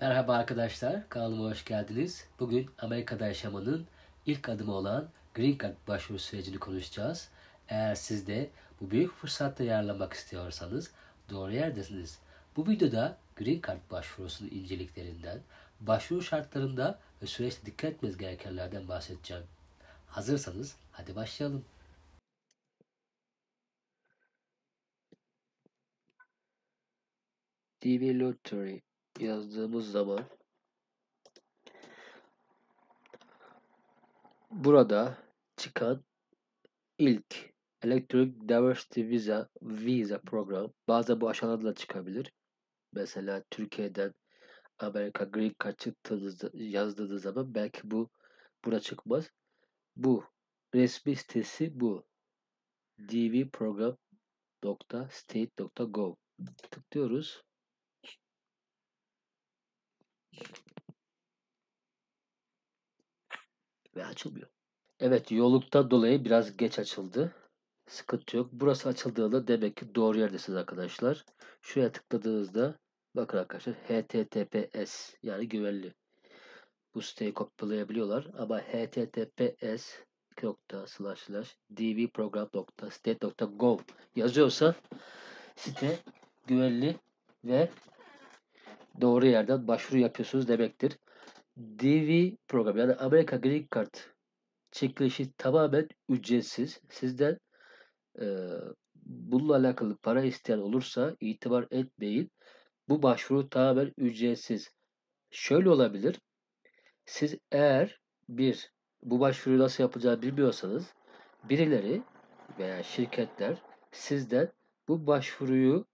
Merhaba arkadaşlar, kanalıma hoş geldiniz. Bugün Amerika'da yaşamanın ilk adımı olan Green Card başvuru sürecini konuşacağız. Eğer siz de bu büyük fırsatta yararlanmak istiyorsanız doğru yerdesiniz. Bu videoda Green Card başvurusunun inceliklerinden, başvuru şartlarında ve süreçte dikkat etmeniz gerekenlerden bahsedeceğim. Hazırsanız hadi başlayalım. DV Lottery yazdığımız zaman burada çıkan ilk Electronic Diversity Visa program. Bazen bu aşağıda da çıkabilir. Mesela Türkiye'den Amerika Green Card yazdığınız zaman belki bu buna çıkmaz. Bu resmi sitesi bu. dvprogram.state.gov tıklıyoruz ve açılmıyor. Evet, yolluktan dolayı biraz geç açıldı. Sıkıntı yok. Burası açıldığında demek ki doğru yerdesiniz arkadaşlar. Şuraya tıkladığınızda bakın arkadaşlar HTTPS yani güvenli. Bu siteyi kopyalayabiliyorlar ama https dvprogram.state.gov yazıyorsa site güvenli ve doğru yerden başvuru yapıyorsunuz demektir. DV program yani Amerika Green Card çekilişi tamamen ücretsiz. Sizden bununla alakalı para isteyen olursa itibar etmeyin. Bu başvuru tamamen ücretsiz. Şöyle olabilir. Siz eğer bu başvuruyu nasıl yapacağını bilmiyorsanız birileri veya şirketler sizden bu başvuruyu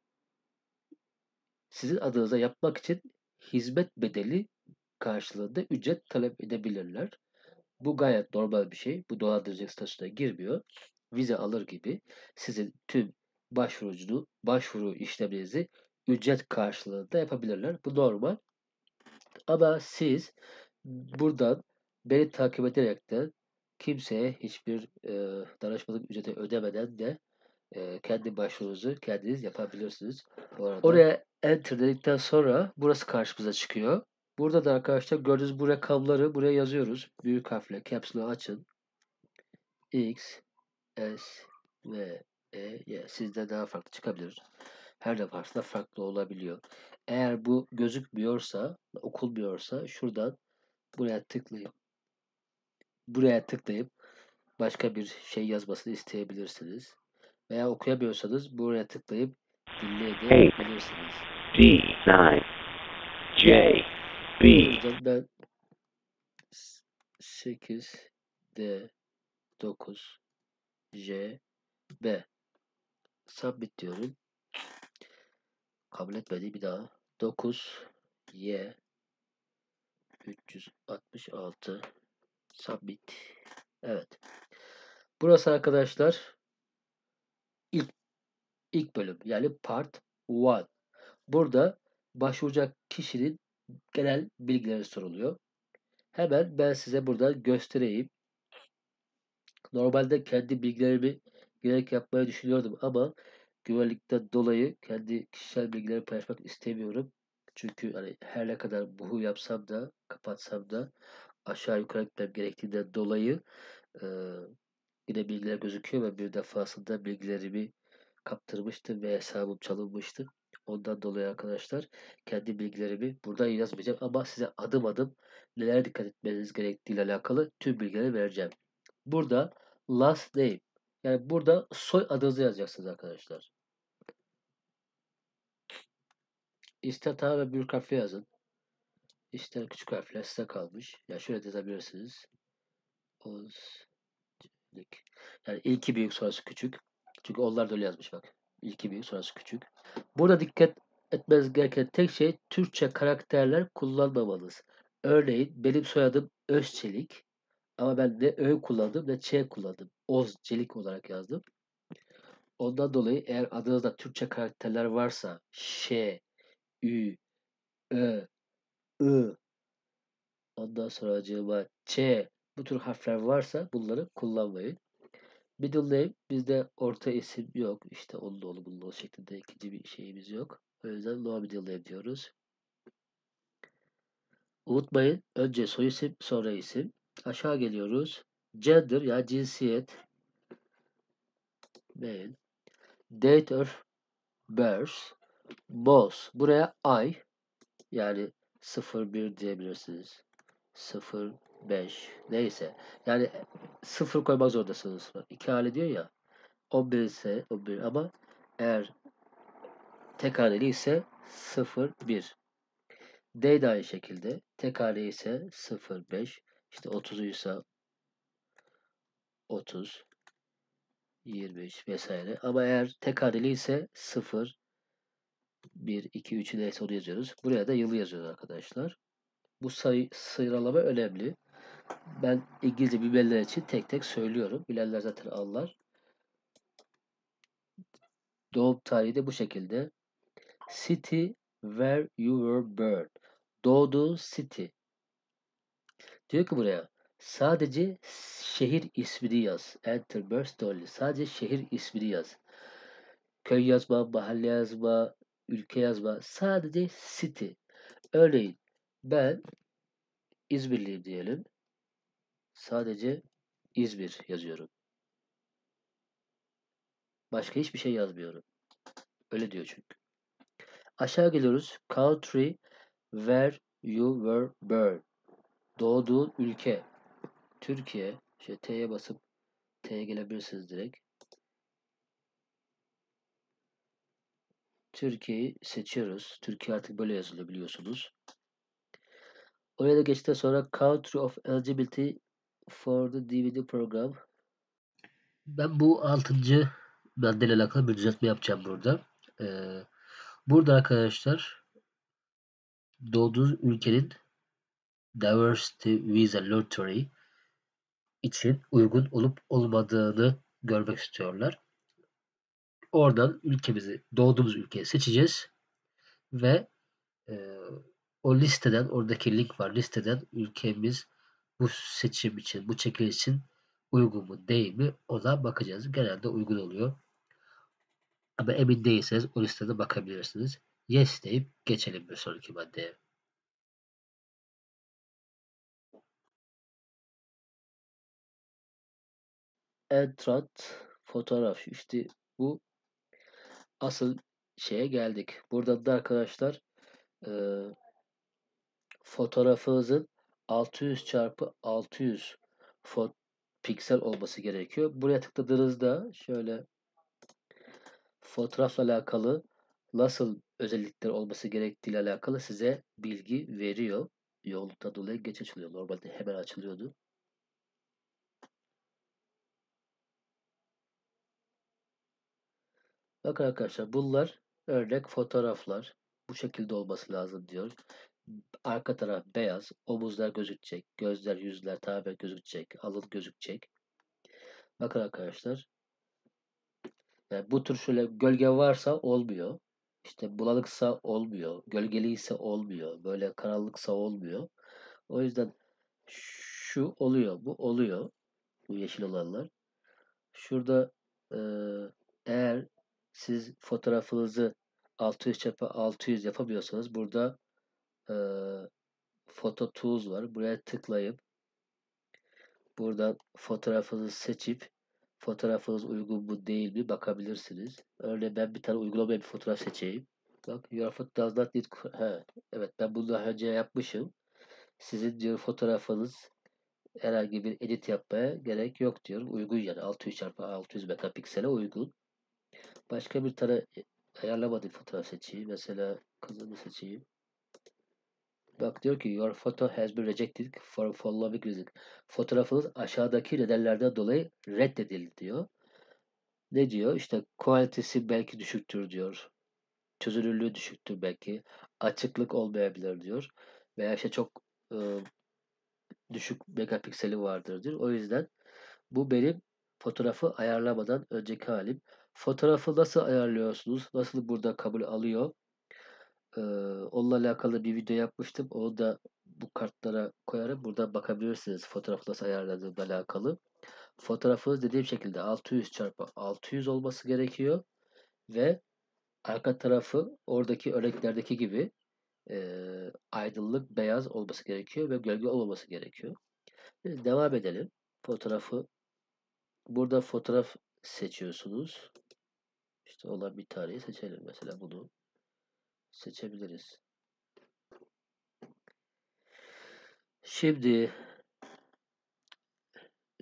sizin adınıza yapmak için hizmet bedeli karşılığında ücret talep edebilirler. Bu gayet normal bir şey. Bu dolandırıcılık statüsüne girmiyor. Vize alır gibi sizin tüm başvuru işleminizi ücret karşılığında yapabilirler. Bu normal. Ama siz buradan beni takip ederekten kimseye hiçbir danışmanlık ücreti ödemeden de kendi başvurunuzu kendiniz yapabilirsiniz. Bu arada oraya enter dedikten sonra burası karşımıza çıkıyor. Burada da arkadaşlar gördüğünüz bu rakamları buraya yazıyoruz. Büyük harfle caps lock açın. X, S, V, E, Y. Sizde daha farklı çıkabilir. Her defasında farklı olabiliyor. Eğer bu gözükmüyorsa, okunmuyorsa şuradan buraya tıklayıp başka bir şey yazmasını isteyebilirsiniz. Veya okuyamıyorsanız buraya tıklayıp dinleyebilirsiniz. D9 J B. Ben 8 D 9 J B submit diyorum. Kabul etmedi, bir daha. 9 Y 366 submit. Evet. Burası arkadaşlar ilk bölüm yani part 1. Burada başvuracak kişinin genel bilgileri soruluyor. Hemen ben size burada göstereyim. Normalde kendi bilgilerimi gerek yapmayı düşünüyordum ama güvenlikten dolayı kendi kişisel bilgilerimi paylaşmak istemiyorum. Çünkü hani her ne kadar buhu yapsam da kapatsam da aşağı yukarı gitmem gerektiğinden dolayı e, yine bilgiler gözüküyor ve bir defasında bilgilerimi kaptırmıştım ve hesabım çalınmıştı. Ondan dolayı arkadaşlar kendi bilgilerimi burada yazmayacağım ama size adım adım neler dikkat etmeniz gerektiği ile alakalı tüm bilgileri vereceğim. Burada last name yani burada soy adınızı yazacaksınız arkadaşlar. İster tamamen büyük harfle yazın. İster küçük harfle, size kalmış. Ya şöyle yazabilirsiniz. Yani ilki büyük sonrası küçük. Çünkü onlar da öyle yazmış bak. İlki büyük sonrası küçük. Burada dikkat etmeniz gereken tek şey Türkçe karakterler kullanmamanız. Örneğin benim soyadım Özçelik ama ben ne Ö kullandım ne Ç kullandım. Ozçelik olarak yazdım. Ondan dolayı eğer adınızda Türkçe karakterler varsa Ş, Ü, Ö, I, ondan sonra acaba Ç bu tür harfler varsa bunları kullanmayın. Middle name bizde orta isim yok. İşte onlu bunlu şeklinde ikinci bir şeyimiz yok. O yüzden no middle name diyoruz. Unutmayın, önce soyisim sonra isim. Aşağı geliyoruz. Gender ya cinsiyet. Male. Date of birth. Month. Buraya ay. Yani 01 diyebilirsiniz. 05 neyse. Yani 0 koymak zorundasınız. Bak, 2 hale diyor ya. 11 ise 11 ama eğer tek haneli ise 01. D de aynı şekilde. Tek haneli ise 05. İşte 30'uysa 30, 23 vesaire. Ama eğer tek haneli ise 0, 1, 2, 3 neyse onu yazıyoruz. Buraya da yılı yazıyoruz arkadaşlar. Bu sayı sıralama önemli. Ben İngilizce bilmeyenler için tek tek söylüyorum. Bilenler zaten anlar. Doğum tarihi de bu şekilde. City where you were born. Doğduğu city. Diyor ki buraya sadece şehir ismini yaz. Enter birth only. Sadece şehir ismini yaz. Köy yazma, mahalle yazma, ülke yazma. Sadece city. Örneğin ben İzmirliyim diyelim. Sadece İzmir yazıyorum. Başka hiçbir şey yazmıyorum. Öyle diyor çünkü. Aşağı geliyoruz. Country where you were born. Doğduğun ülke. Türkiye. T'ye basıp T'ye gelebilirsiniz direkt. Türkiye'yi seçiyoruz. Türkiye artık böyle yazılıyor biliyorsunuz. Oraya da geçtikten sonra Country of Eligibility for the DVD program. Ben bu 6. maddeyle alakalı bir düzeltme yapacağım burada. Burada arkadaşlar doğduğunuz ülkenin Diversity Visa Lottery için uygun olup olmadığını görmek istiyorlar. Oradan ülkemizi, doğduğumuz ülkeyi seçeceğiz ve o listeden, oradaki link var. Listeden ülkemiz bu seçim için, bu çekiliş için uygun mu değil mi ona bakacağız. Genelde uygun oluyor. Ama emin değilseniz o listede bakabilirsiniz. Yes deyip geçelim bir sonraki maddeye. Entrat fotoğraf. İşte bu asıl şeye geldik. Burada da arkadaşlar e, fotoğrafınızın 600 çarpı 600 piksel olması gerekiyor. Buraya tıkladığınızda şöyle fotoğrafla alakalı nasıl özellikler olması gerektiği ile alakalı size bilgi veriyor. Yoğunluktan dolayı geç açılıyor. Normalde hemen açılıyordu. Bakın arkadaşlar bunlar örnek fotoğraflar. Bu şekilde olması lazım diyor. Arka taraf beyaz. Omuzlar gözükecek. Gözler, yüzler tamamen gözükecek. Alın gözükecek. Bakın arkadaşlar. Yani bu tür şöyle gölge varsa olmuyor. İşte bulanıksa olmuyor. Gölgeliyse olmuyor. Böyle karanlıksa olmuyor. O yüzden şu oluyor. Bu oluyor. Bu yeşil olanlar. Şurada eğer siz fotoğrafınızı 600 çarpı 600 yapamıyorsanız burada Photo Tools var. Buraya tıklayıp buradan fotoğrafınızı seçip fotoğrafınız uygun mu değil mi bakabilirsiniz. Örneğin ben bir tane uygulamaya bir fotoğraf seçeyim. Bak, your photo does not need... evet, ben bunu daha önce yapmışım. Sizin diyor fotoğrafınız herhangi bir edit yapmaya gerek yok diyor. Uygun yani 600 çarpı 600 megapiksele uygun. Başka bir tane ayarlamadık fotoğraf seçeyim. Mesela kızımı seçeyim. Bak diyor ki your photo has been rejected for following reason. Fotoğrafınız aşağıdaki nedenlerden dolayı reddedildi diyor. Ne diyor? İşte quality'si belki düşüktür diyor. Çözünürlüğü düşüktür belki. Açıklık olmayabilir diyor. Veya işte çok e, düşük megapikseli vardır diyor. O yüzden bu benim fotoğrafı ayarlamadan önceki halim. Fotoğrafı nasıl ayarlıyorsunuz? Nasıl burada kabul alıyor? Onunla alakalı bir video yapmıştım. Onu da bu kartlara koyarım. Buradan bakabilirsiniz fotoğraf nasıl ayarladığımla alakalı. Fotoğrafınız dediğim şekilde 600 çarpı 600 olması gerekiyor ve arka tarafı oradaki örneklerdeki gibi aydınlık beyaz olması gerekiyor ve gölge olmaması gerekiyor. Devam edelim. Burada fotoğraf seçiyorsunuz. İşte olan bir taneyi seçelim. Mesela bunu seçebiliriz. Şimdi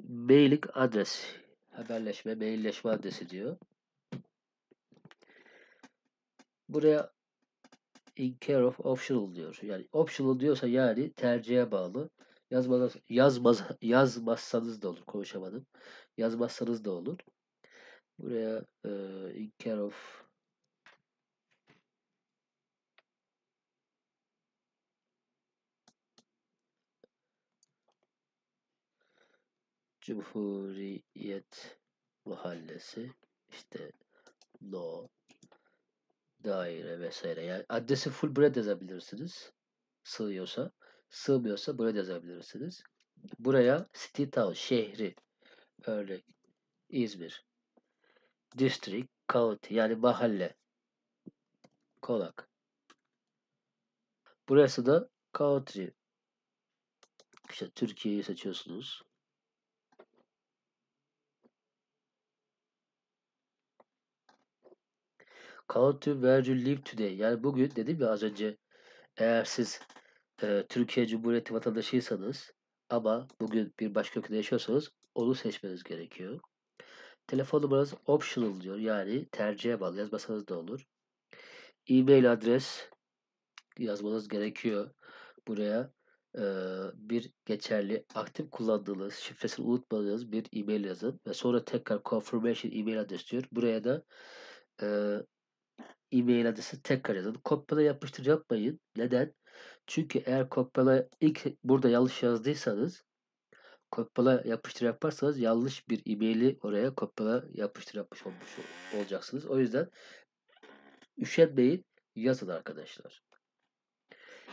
mailing adres. Haberleşme, mailleşme adresi diyor. Buraya in care of optional diyor. Yani optional diyorsa yani tercihe bağlı. Yazmazsanız da olur. Konuşamadım. Yazmazsanız da olur. Buraya in care of Cumhuriyet Mahallesi, işte no, daire vesaire. Yani adresi full buraya da yazabilirsiniz. Sığıyorsa. Sığmıyorsa buraya da yazabilirsiniz. Buraya city town, şehri, örnek İzmir. District, county yani mahalle, konak. Burası da country. İşte Türkiye'yi seçiyorsunuz. Country where you live today. Yani bugün dedim ya az önce, eğer siz Türkiye Cumhuriyeti vatandaşıysanız ama bugün bir başka ülkede yaşıyorsanız onu seçmeniz gerekiyor. Telefon numaranız optional diyor. Yani tercihe bağlı. Yazmasanız da olur. E-mail adres yazmanız gerekiyor. Buraya bir geçerli, aktif kullandığınız, şifresini unutmadığınız bir e-mail yazın ve sonra tekrar confirmation e-mail adres diyor. Buraya da e, e-mail adresi tekrar yazın. Kopyala yapıştır yapmayın. Neden? Çünkü eğer kopyala ilk burada yanlış yazdıysanız, kopyala yapıştır yaparsanız yanlış bir e-maili oraya kopyala yapıştır yapmış olacaksınız. O yüzden üşenmeyin, yazın arkadaşlar.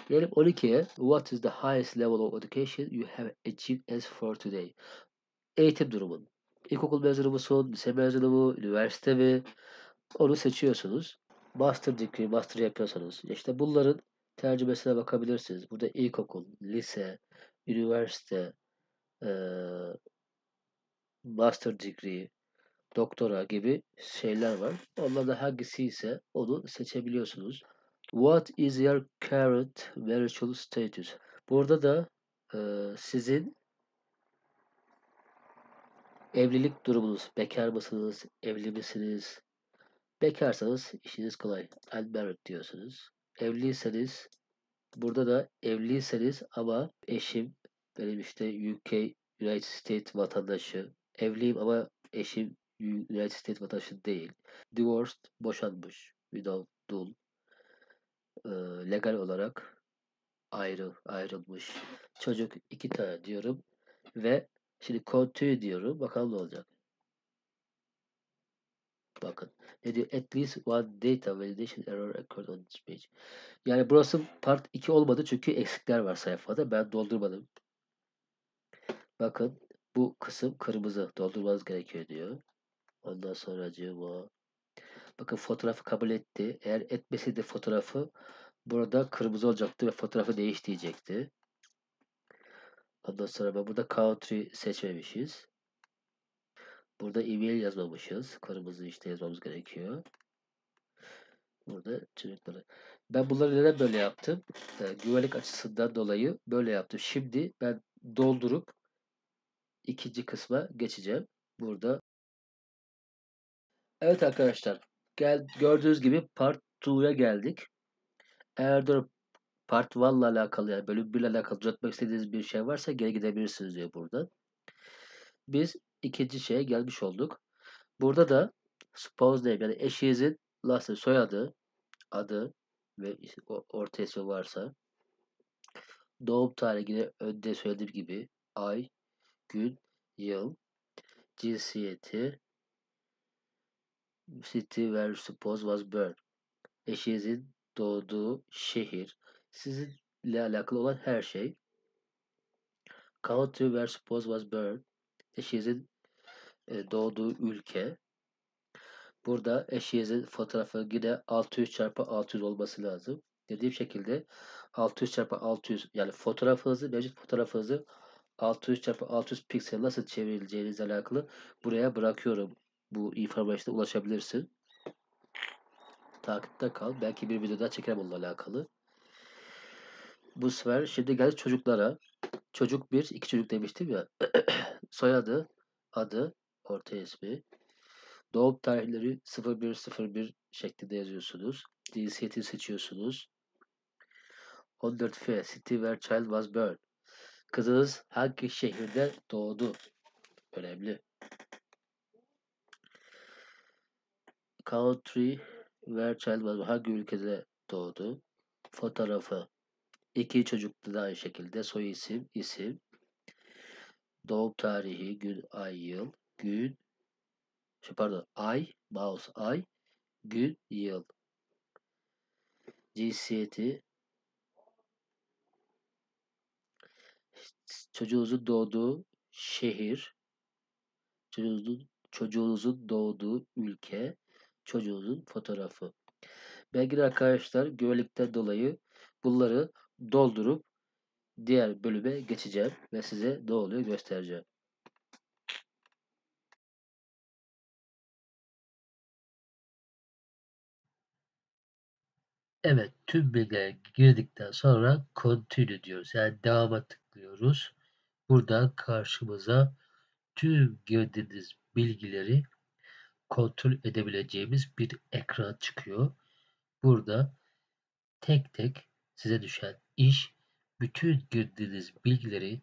Gelelim 12'ye. What is the highest level of education you have achieved as for today? Eğitim durumun. İlkokul mezunu musun? Lise mezunu mu? Üniversite mi? Onu seçiyorsunuz. Master degree, master yapıyorsanız. İşte bunların tercümesine bakabilirsiniz. Burada ilkokul, lise, üniversite, master degree, doktora gibi şeyler var. Onlardan hangisi ise onu seçebiliyorsunuz. What is your current marital status? Burada da sizin evlilik durumunuz. Bekar mısınız? Evli misiniz? Bekarsanız işiniz kolay. Unmarried diyorsunuz. Evliyseniz burada da evliyseniz ama eşim benim işte UK United States vatandaşı. Evliyim ama eşim United States vatandaşı değil. Divorced, boşanmış. Widow, dul. Legal olarak ayrılmış. Çocuk 2 tane diyorum ve şimdi continue diyorum. Bakalım ne olacak. Bakın. Ne diyor? At least one data validation error occurred on this page. Yani burası part 2 olmadı çünkü eksikler var sayfada. Ben doldurmadım. Bakın bu kısım kırmızı. Doldurmanız gerekiyor diyor. Ondan sonra o. Bakın fotoğrafı kabul etti. Eğer etmeseydi fotoğrafı burada kırmızı olacaktı ve fotoğrafı değiş diyecekti. Ondan sonra burada country seçmemişiz. Burada e-mail yazmamışız. Kırmızı işte yazmamız gerekiyor. Burada çocukları. Ben bunları neden böyle yaptım? Güvenlik açısından dolayı böyle yaptım. Şimdi ben doldurup ikinci kısma geçeceğim. Burada. Evet arkadaşlar. Gördüğünüz gibi Part 2'ya geldik. Eğer Part 1 ile alakalı yani bölüm 1 ile alakalı düzeltmek istediğiniz bir şey varsa geri gidebilirsiniz diyor burada. Biz ikinci şeye gelmiş olduk. Burada da spouse name yani eşinizin last name, soyadı, adı ve orta ismi varsa, doğum tarihi yine önde söylediğim gibi ay, gün, yıl, cinsiyeti, city where spouse was born, eşinizin doğduğu şehir, sizinle alakalı olan her şey, country where spouse was born, eşinizin doğduğu ülke. Burada eşinizin fotoğrafı yine 600 çarpı 600 olması lazım. dediğim şekilde 600 çarpı 600 yani fotoğrafınızı, mevcut fotoğrafınızı 600 çarpı 600 piksel nasıl çevirileceğinizle alakalı buraya bırakıyorum. Bu information'a ulaşabilirsin. Takipte kal. Belki bir video daha çekerim onunla alakalı. Bu sefer şimdi geldik çocuklara. Çocuk 1, 2 çocuk demiştim ya. Soyadı, adı, orta ismi. Doğum tarihleri 0101 şeklinde yazıyorsunuz. Cinsiyeti seçiyorsunuz. 14F, city where child was born. Kızınız hangi şehirde doğdu? Önemli. Country where child was born. Hangi ülkede doğdu? Fotoğrafı. İki çocuklu da aynı şekilde soy isim, isim. Doğum tarihi, gün, ay, yıl. Gün, ay, mouse, ay, gün, yıl. Cinsiyeti, çocuğunuzun doğduğu şehir, çocuğunuzun doğduğu ülke, çocuğunuzun fotoğrafı. Belki de arkadaşlar güvenlikten dolayı bunları doldurup diğer bölüme geçeceğim ve size ne oluyor göstereceğim. Evet, tüm bilgiler girdikten sonra continue diyoruz. Yani devama tıklıyoruz. Buradan karşımıza tüm girdiğiniz bilgileri kontrol edebileceğimiz bir ekran çıkıyor. Burada tek tek size düşen iş bütün girdiğiniz bilgileri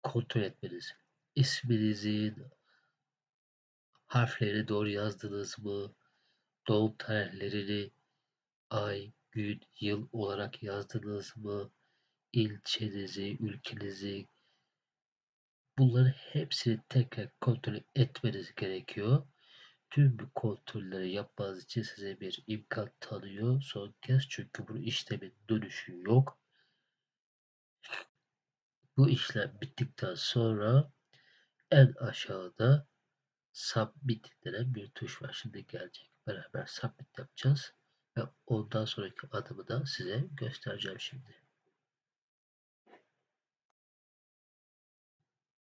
kontrol etmeniz. İsminizin harflerini doğru yazdınız mı? Doğum tarihlerini ay, gün, yıl olarak yazdınız mı? İlçenizi, ülkenizi, bunları hepsini tekrar kontrol etmeniz gerekiyor. Tüm bu kontrolleri yapmanız için size bir imkan tanıyor son kez, çünkü bu işlemin dönüşü yok. Bu işlem bittikten sonra en aşağıda submit denen bir tuş var. Şimdi gelecek. Beraber submit yapacağız ve ondan sonraki adımı da size göstereceğim şimdi.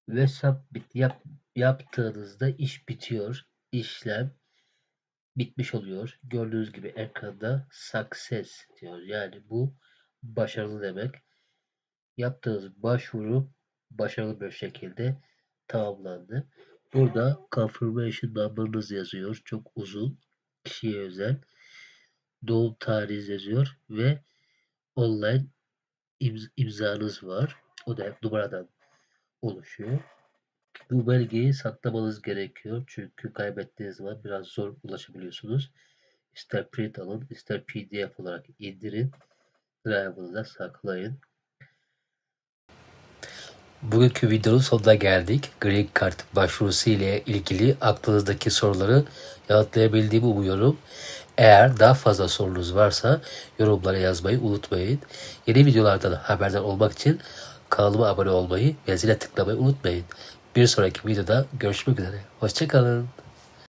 Ve submit yaptığınızda iş bitiyor. İşlem bitmiş oluyor. Gördüğünüz gibi ekranda success diyor. Yani bu başarılı demek. Yaptığınız başvuru başarılı bir şekilde tamamlandı. Burada confirmation number'ınız yazıyor. Çok uzun. Kişiye özel. Doğum tarihiniz yazıyor ve online imzanız var. O da numaradan oluşuyor. Bu belgeyi saklamanız gerekiyor. Çünkü kaybettiğiniz zaman biraz zor ulaşabiliyorsunuz. İster print alın, ister PDF olarak indirin. Drive'ınıza saklayın. Bugünkü videonun sonuna geldik. Green Card başvurusu ile ilgili aklınızdaki soruları yanıtlayabildiğimi umuyorum. Eğer daha fazla sorunuz varsa yorumlara yazmayı unutmayın. Yeni videolardan haberdar olmak için kanalıma abone olmayı ve zile tıklamayı unutmayın. Bir sonraki videoda görüşmek üzere. Hoşça kalın.